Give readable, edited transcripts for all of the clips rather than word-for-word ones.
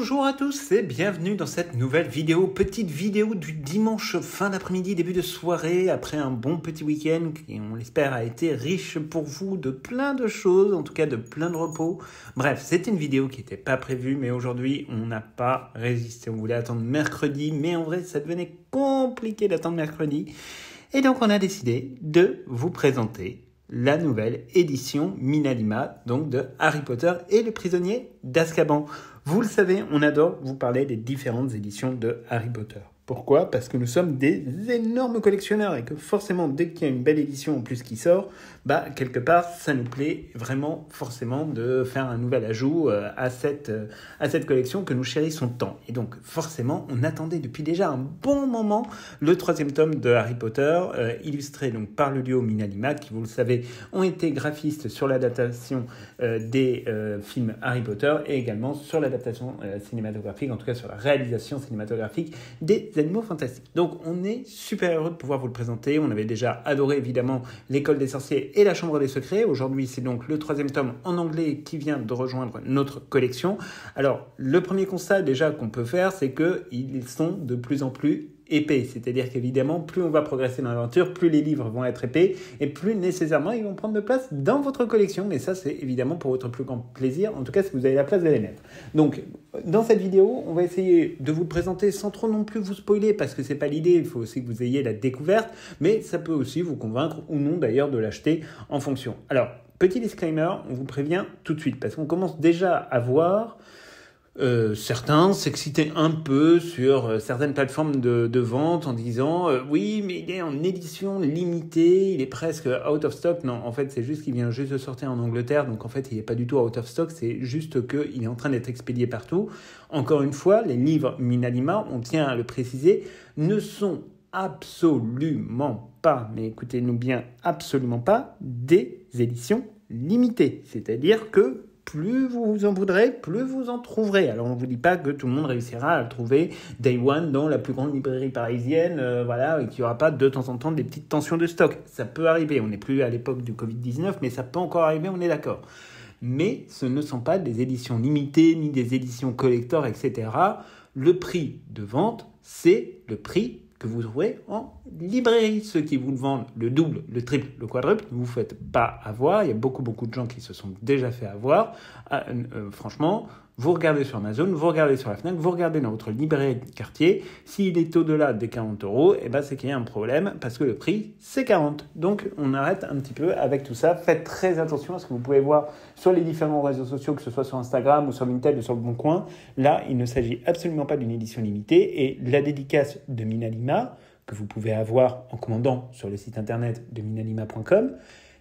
Bonjour à tous et bienvenue dans cette nouvelle vidéo, petite vidéo du dimanche fin d'après-midi, début de soirée, après un bon petit week-end qui, on l'espère, a été riche pour vous de plein de choses, en tout cas de plein de repos. Bref, c'était une vidéo qui n'était pas prévue, mais aujourd'hui, on n'a pas résisté. On voulait attendre mercredi, mais en vrai, ça devenait compliqué d'attendre mercredi. Et donc, on a décidé de vous présenter la nouvelle édition Minalima, donc de Harry Potter et le prisonnier d'Azkaban. Vous le savez, on adore vous parler des différentes éditions de Harry Potter. Pourquoi ? Parce que nous sommes des énormes collectionneurs et que forcément, dès qu'il y a une belle édition en plus qui sort, quelque part, ça nous plaît vraiment forcément de faire un nouvel ajout à cette collection que nous chérissons tant. Et donc, forcément, on attendait depuis déjà un bon moment le 3e tome de Harry Potter, illustré donc par le duo Minalima, qui, vous le savez, ont été graphistes sur l'adaptation des films Harry Potter et également sur l'adaptation cinématographique, en tout cas sur la réalisation cinématographique des Animaux Fantastiques. Donc on est super heureux de pouvoir vous le présenter. On avait déjà adoré évidemment l'École des Sorciers et la Chambre des Secrets. Aujourd'hui c'est donc le 3e tome en anglais qui vient de rejoindre notre collection. Alors le premier constat déjà qu'on peut faire, c'est qu'ils sont de plus en plus épais, c'est-à-dire qu'évidemment, plus on va progresser dans l'aventure, plus les livres vont être épais et plus nécessairement ils vont prendre de place dans votre collection. Mais ça, c'est évidemment pour votre plus grand plaisir, en tout cas si vous avez la place de les mettre. Donc, dans cette vidéo, on va essayer de vous le présenter sans trop non plus vous spoiler, parce que c'est pas l'idée, il faut aussi que vous ayez la découverte, mais ça peut aussi vous convaincre ou non d'ailleurs de l'acheter en fonction. Alors, petit disclaimer, on vous prévient tout de suite, parce qu'on commence déjà à voir certains s'excitaient un peu sur certaines plateformes de vente en disant oui, mais il est en édition limitée, il est presque out of stock. Non, en fait, c'est juste qu'il vient juste de sortir en Angleterre, donc en fait, il n'est pas du tout out of stock, c'est juste qu'il est en train d'être expédié partout. Encore une fois, les livres Minalima, on tient à le préciser, ne sont absolument pas, mais écoutez-nous bien, absolument pas des éditions limitées. C'est-à-dire que plus vous en voudrez, plus vous en trouverez. Alors, on ne vous dit pas que tout le monde réussira à le trouver day one dans la plus grande librairie parisienne, et qu'il n'y aura pas de temps en temps des petites tensions de stock. Ça peut arriver. On n'est plus à l'époque du Covid-19, mais ça peut encore arriver, on est d'accord. Mais ce ne sont pas des éditions limitées, ni des éditions collector, etc. Le prix de vente, c'est le prix que vous trouverez en librairie. Ceux qui vous le vendent le double, le triple, le quadruple, ne vous faites pas avoir. Il y a beaucoup de gens qui se sont déjà fait avoir. Franchement, vous regardez sur Amazon, vous regardez sur la Fnac, vous regardez dans votre librairie de quartier. S'il est au-delà des 40 €, c'est qu'il y a un problème parce que le prix, c'est 40. Donc, on arrête un petit peu avec tout ça. Faites très attention à ce que vous pouvez voir sur les différents réseaux sociaux, que ce soit sur Instagram ou sur Vinted ou sur Le Bon Coin. Là, il ne s'agit absolument pas d'une édition limitée. Et la dédicace de Minalima, que vous pouvez avoir en commandant sur le site internet de minalima.com,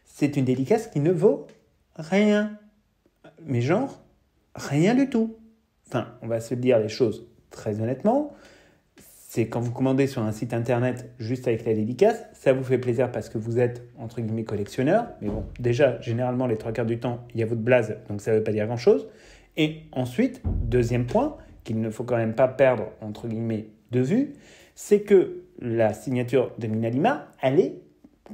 c'est une dédicace qui ne vaut rien. Mais genre, rien du tout. Enfin, on va se dire les choses très honnêtement. C'est quand vous commandez sur un site internet juste avec la dédicace, ça vous fait plaisir parce que vous êtes, entre guillemets, collectionneur. Mais bon, déjà, généralement, les 3/4 du temps, il y a votre blaze, donc ça ne veut pas dire grand-chose. Et ensuite, deuxième point, qu'il ne faut quand même pas perdre, entre guillemets, de vue, c'est que la signature de Minalima, elle est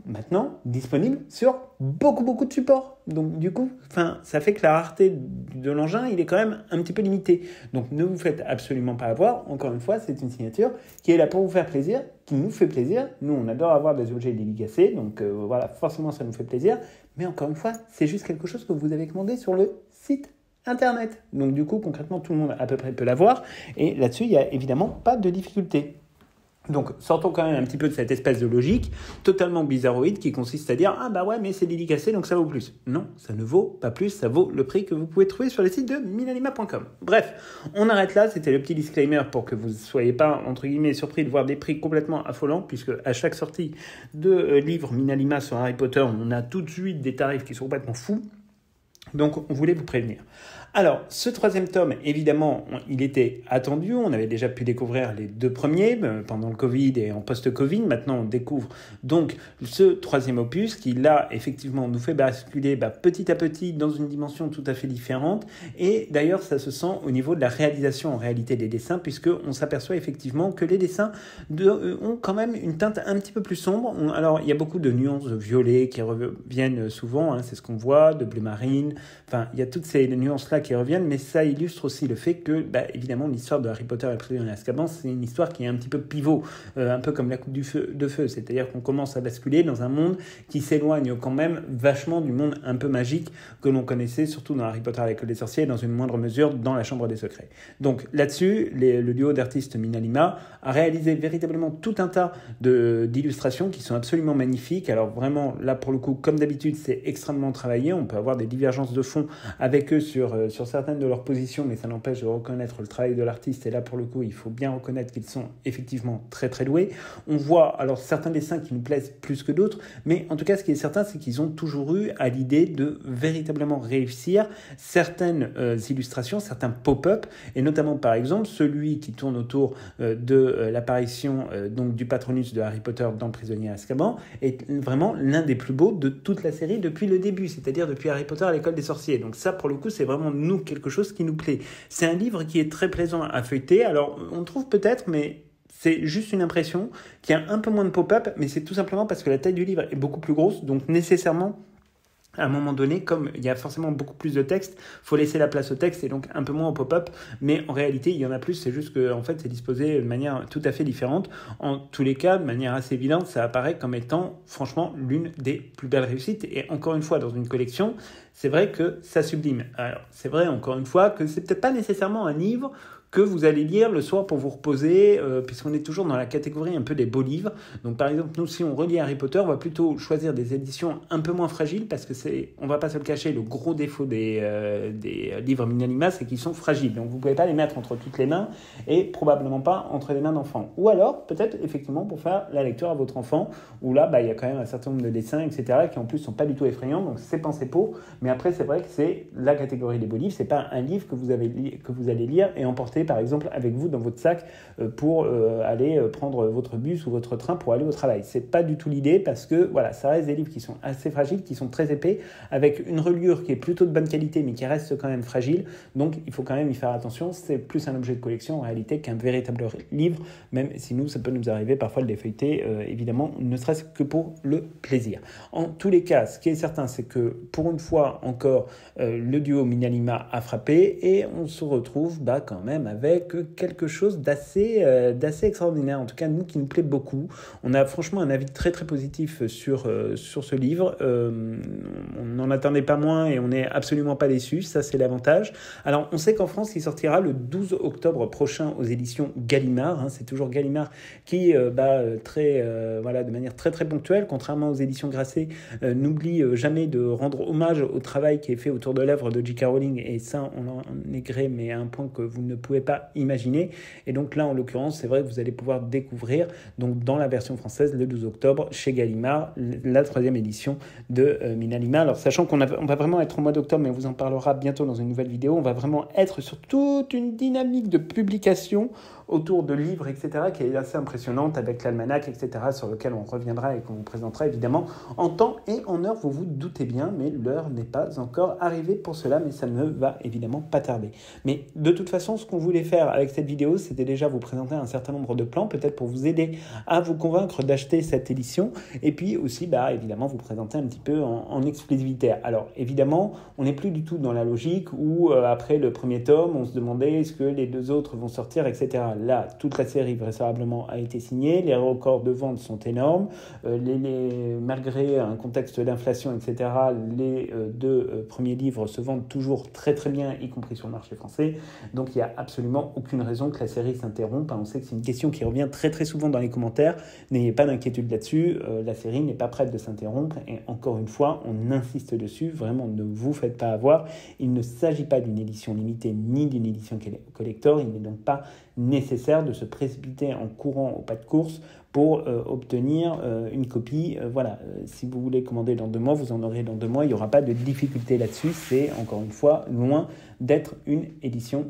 maintenant disponible sur beaucoup de supports. Donc du coup, ça fait que la rareté de l'engin, il est quand même un petit peu limité. Donc ne vous faites absolument pas avoir. Encore une fois, c'est une signature qui est là pour vous faire plaisir, qui nous fait plaisir. Nous, on adore avoir des objets dédicacés, donc forcément ça nous fait plaisir. Mais encore une fois, c'est juste quelque chose que vous avez commandé sur le site internet. Donc du coup, concrètement, tout le monde à peu près peut l'avoir. Et là-dessus, il n'y a évidemment pas de difficulté. Donc, sortons quand même un petit peu de cette espèce de logique totalement bizarroïde qui consiste à dire « Ah mais c'est dédicacé, donc ça vaut plus ». Non, ça ne vaut pas plus, ça vaut le prix que vous pouvez trouver sur le site de minalima.com. Bref, on arrête là, c'était le petit disclaimer pour que vous ne soyez pas, entre guillemets, surpris de voir des prix complètement affolants, puisque à chaque sortie de livre Minalima sur Harry Potter, on a tout de suite des tarifs qui sont complètement fous. Donc, on voulait vous prévenir. Alors, ce 3e tome, évidemment, il était attendu. On avait déjà pu découvrir les 2 premiers pendant le Covid et en post-Covid. Maintenant, on découvre donc ce 3e opus qui, là, effectivement, nous fait basculer petit à petit dans une dimension tout à fait différente. Et d'ailleurs, ça se sent au niveau de la réalisation, en réalité, des dessins, puisqu'on s'aperçoit effectivement que les dessins ont quand même une teinte un petit peu plus sombre. Alors, il y a beaucoup de nuances de violet qui reviennent souvent, c'est ce qu'on voit, de bleu marine. Enfin, il y a toutes ces nuances-là qui reviennent, mais ça illustre aussi le fait que, évidemment, l'histoire de Harry Potter et le prisonnier d'Azkaban, c'est une histoire qui est un petit peu pivot, un peu comme la coupe de feu, c'est-à-dire qu'on commence à basculer dans un monde qui s'éloigne quand même vachement du monde un peu magique que l'on connaissait, surtout dans Harry Potter à l'école des sorciers, et dans une moindre mesure dans la chambre des secrets. Donc là-dessus, le duo d'artistes Minalima a réalisé véritablement tout un tas d'illustrations qui sont absolument magnifiques. Alors vraiment, là pour le coup, comme d'habitude, c'est extrêmement travaillé. On peut avoir des divergences de fond avec eux sur certaines de leurs positions, mais ça n'empêche de reconnaître le travail de l'artiste. Et là pour le coup, il faut bien reconnaître qu'ils sont effectivement très très doués. On voit alors certains dessins qui nous plaisent plus que d'autres, mais en tout cas, ce qui est certain, c'est qu'ils ont toujours eu à l'idée de véritablement réussir certaines illustrations, certains pop-up, et notamment par exemple celui qui tourne autour de l'apparition donc du Patronus de Harry Potter dans le prisonnier Azkaban est vraiment l'un des plus beaux de toute la série depuis le début, c'est-à-dire depuis Harry Potter à l'école des sorciers. Donc ça, pour le coup, c'est vraiment nous quelque chose qui nous plaît. C'est un livre qui est très plaisant à feuilleter. Alors, on trouve peut-être, mais c'est juste une impression, qu'il y a un peu moins de pop-up, mais c'est tout simplement parce que la taille du livre est beaucoup plus grosse, donc nécessairement, à un moment donné, comme il y a forcément beaucoup plus de texte, il faut laisser la place au texte et donc un peu moins au pop-up, mais en réalité, il y en a plus, c'est juste que en fait, c'est disposé de manière tout à fait différente. En tous les cas, de manière assez évidente, ça apparaît comme étant, franchement, l'une des plus belles réussites. Et encore une fois, dans une collection, c'est vrai que ça sublime. Alors, c'est vrai, encore une fois, que c'est peut-être pas nécessairement un livre que vous allez lire le soir pour vous reposer, puisqu'on est toujours dans la catégorie un peu des beaux livres. Donc par exemple, nous, si on relit Harry Potter, on va plutôt choisir des éditions un peu moins fragiles, parce que c'est, on va pas se le cacher, le gros défaut des livres Minalima, c'est qu'ils sont fragiles. Donc vous pouvez pas les mettre entre toutes les mains, et probablement pas entre les mains d'enfants. Ou alors, peut-être, effectivement, pour faire la lecture à votre enfant, où là, il y a quand même un certain nombre de dessins, etc., qui en plus sont pas du tout effrayants, donc c'est pensé pour. Mais après, c'est vrai que c'est la catégorie des beaux livres, c'est pas un livre que vous allez lire et emporter par exemple avec vous dans votre sac pour aller prendre votre bus ou votre train pour aller au travail. C'est pas du tout l'idée, parce que voilà, ça reste des livres qui sont assez fragiles, qui sont très épais, avec une reliure qui est plutôt de bonne qualité mais qui reste quand même fragile, donc il faut quand même y faire attention. C'est plus un objet de collection en réalité qu'un véritable livre, même si nous, ça peut nous arriver parfois de les feuilleter, évidemment, ne serait-ce que pour le plaisir. En tous les cas, ce qui est certain, c'est que pour une fois encore, le duo Minalima a frappé, et on se retrouve quand même avec quelque chose d'assez extraordinaire, en tout cas nous, qui nous plaît beaucoup. On a franchement un avis très très positif sur ce livre. On n'en attendait pas moins et on n'est absolument pas déçus, ça c'est l'avantage. Alors on sait qu'en France il sortira le 12 octobre prochain aux éditions Gallimard, c'est toujours Gallimard qui de manière très très ponctuelle, contrairement aux éditions Grasset, n'oublie jamais de rendre hommage au travail qui est fait autour de l'œuvre de J.K. Rowling, et ça on en est gré, mais à un point que vous ne pouvez pas imaginer. Et donc là, en l'occurrence, c'est vrai que vous allez pouvoir découvrir, donc dans la version française, le 12 octobre, chez Gallimard, la 3e édition de Minalima. Alors, sachant on va vraiment être au mois d'octobre, mais on vous en parlera bientôt dans une nouvelle vidéo, on va vraiment être sur toute une dynamique de publication autour de livres, etc., qui est assez impressionnante, avec l'almanach, etc., sur lequel on reviendra et qu'on vous présentera évidemment en temps et en heure. Vous vous doutez bien, mais l'heure n'est pas encore arrivée pour cela, mais ça ne va évidemment pas tarder. Mais de toute façon, ce qu'on voulait faire avec cette vidéo, c'était déjà vous présenter un certain nombre de plans, peut-être pour vous aider à vous convaincre d'acheter cette édition, et puis aussi, évidemment, vous présenter un petit peu en exclusivité. Alors, évidemment, on n'est plus du tout dans la logique où, après le premier tome, on se demandait est-ce que les 2 autres vont sortir, etc. Là, toute la série, vraisemblablement, a été signée, les records de vente sont énormes, malgré un contexte d'inflation, etc., les 2 premiers livres se vendent toujours très très bien, y compris sur le marché français. Donc il n'y a absolument aucune raison que la série s'interrompe. On sait que c'est une question qui revient très très souvent dans les commentaires. N'ayez pas d'inquiétude là-dessus. La série n'est pas prête de s'interrompre. Et encore une fois, on insiste dessus. Vraiment, ne vous faites pas avoir. Il ne s'agit pas d'une édition limitée ni d'une édition collector. Il n'est donc pas nécessaire de se précipiter en courant au pas de course pour obtenir une copie. Si vous voulez commander dans 2 mois, vous en aurez dans 2 mois. Il n'y aura pas de difficulté là-dessus. C'est, encore une fois, loin d'être une édition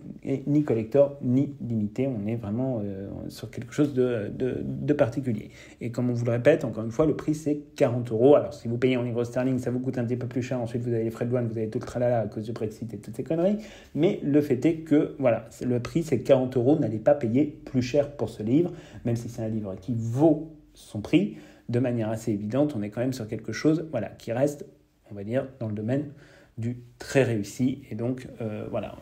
ni collector ni limitée. On est vraiment sur quelque chose de particulier. Et comme on vous le répète, encore une fois, le prix c'est 40 €. Alors si vous payez en livres sterling, ça vous coûte un petit peu plus cher. Ensuite, vous avez les frais de douane, vous avez tout le tralala à cause du Brexit et toutes ces conneries. Mais le fait est que le prix c'est 40 €. N'allez pas payer plus cher pour ce livre, même si c'est un livre qui vaut son prix. De manière assez évidente, on est quand même sur quelque chose qui reste, on va dire, dans le domaine du très réussi. Et donc, voilà,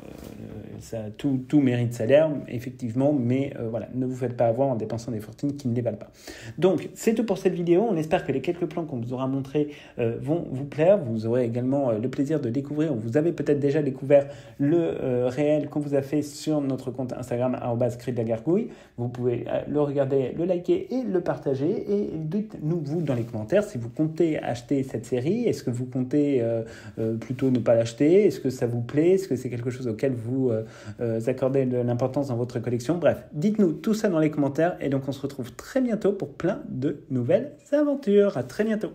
tout mérite salaire, effectivement, mais voilà, ne vous faites pas avoir en dépensant des fortunes qui ne les valent pas. Donc, c'est tout pour cette vidéo. On espère que les quelques plans qu'on vous aura montrés vont vous plaire. Vous aurez également le plaisir de découvrir, ou vous avez peut-être déjà découvert le réel qu'on vous a fait sur notre compte Instagram @scriptlagargouille. Vous pouvez le regarder, le liker et le partager. Et dites-nous, vous, dans les commentaires, si vous comptez acheter cette série. Est-ce que vous comptez plutôt ne pas l'acheter? Est-ce que ça vous plaît? Est-ce que c'est quelque chose auquel vous accordez de l'importance dans votre collection? Bref, dites-nous tout ça dans les commentaires. Et donc, on se retrouve très bientôt pour plein de nouvelles aventures. À très bientôt.